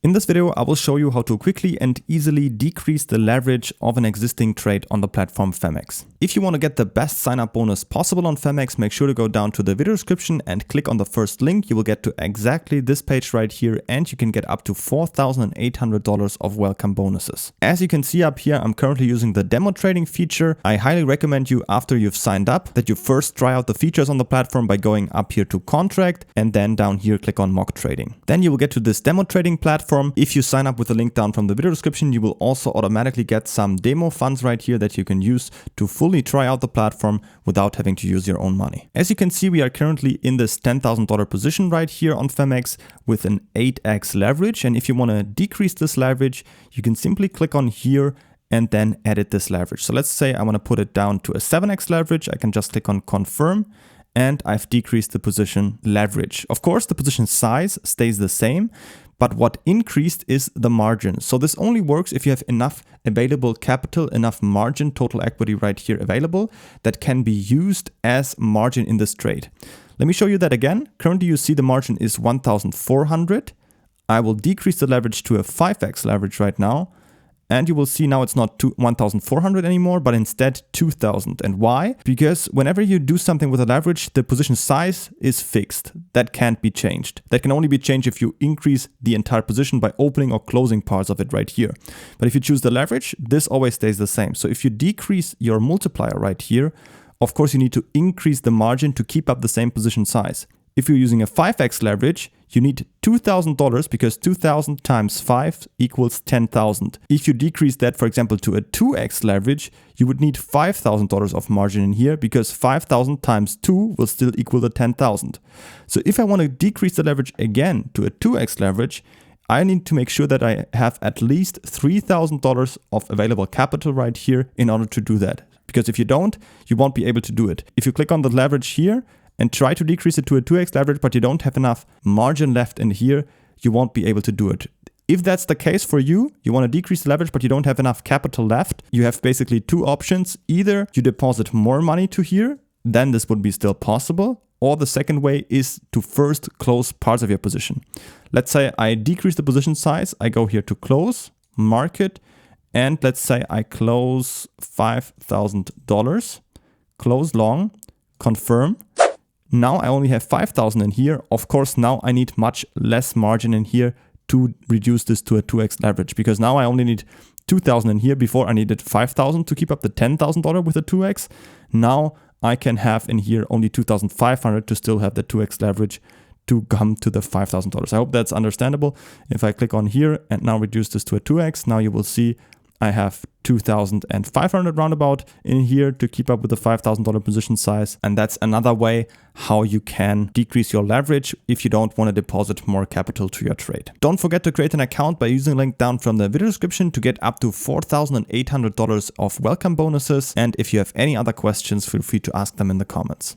In this video, I will show you how to quickly and easily decrease the leverage of an existing trade on the platform Phemex. If you want to get the best sign-up bonus possible on Phemex, make sure to go down to the video description and click on the first link. You will get to exactly this page right here, and you can get up to $4,800 of welcome bonuses. As you can see up here, I'm currently using the demo trading feature. I highly recommend you, after you've signed up, that you first try out the features on the platform by going up here to contract and then down here click on mock trading. Then you will get to this demo trading platform. If you sign up with the link down from the video description, you will also automatically get some demo funds right here that you can use to fully try out the platform without having to use your own money. As you can see, we are currently in this $10,000 position right here on Phemex with an 8x leverage. And if you want to decrease this leverage, you can simply click on here and then edit this leverage. So let's say I want to put it down to a 7x leverage. I can just click on confirm, and I've decreased the position leverage. Of course, the position size stays the same, but what increased is the margin. So this only works if you have enough available capital, enough margin, total equity right here available that can be used as margin in this trade. Let me show you that again. Currently, you see the margin is 1,400. I will decrease the leverage to a 5x leverage right now. And you will see now it's not 1,400 anymore, but instead 2,000. And why? Because whenever you do something with a leverage, the position size is fixed. That can't be changed. That can only be changed if you increase the entire position by opening or closing parts of it right here. But if you choose the leverage, this always stays the same. So if you decrease your multiplier right here, of course you need to increase the margin to keep up the same position size. If you're using a 5x leverage, you need $2,000 because 2,000 times 5 equals 10,000. If you decrease that, for example, to a 2x leverage, you would need $5,000 of margin in here because 5,000 times 2 will still equal the 10,000. So if I want to decrease the leverage again to a 2x leverage, I need to make sure that I have at least $3,000 of available capital right here in order to do that. Because if you don't, you won't be able to do it. If you click on the leverage here, and try to decrease it to a 2x leverage, but you don't have enough margin left in here, you won't be able to do it. If that's the case for you, you want to decrease the leverage, but you don't have enough capital left, you have basically two options. Either you deposit more money to here, then this would be still possible. Or the second way is to first close parts of your position. Let's say I decrease the position size. I go here to close, market, and let's say I close $5,000, close long, confirm. Now I only have 5,000 in here. Of course, now I need much less margin in here to reduce this to a 2x leverage, because now I only need 2,000 in here. Before I needed 5,000 to keep up the $10,000 with a 2x. Now I can have in here only 2,500 to still have the 2x leverage to come to the $5,000. I hope that's understandable. If I click on here and now reduce this to a 2x, now you will see I have 2,500 roundabout in here to keep up with the $5,000 position size. And that's another way how you can decrease your leverage if you don't want to deposit more capital to your trade. Don't forget to create an account by using the link down from the video description to get up to $4,800 of welcome bonuses. And if you have any other questions, feel free to ask them in the comments.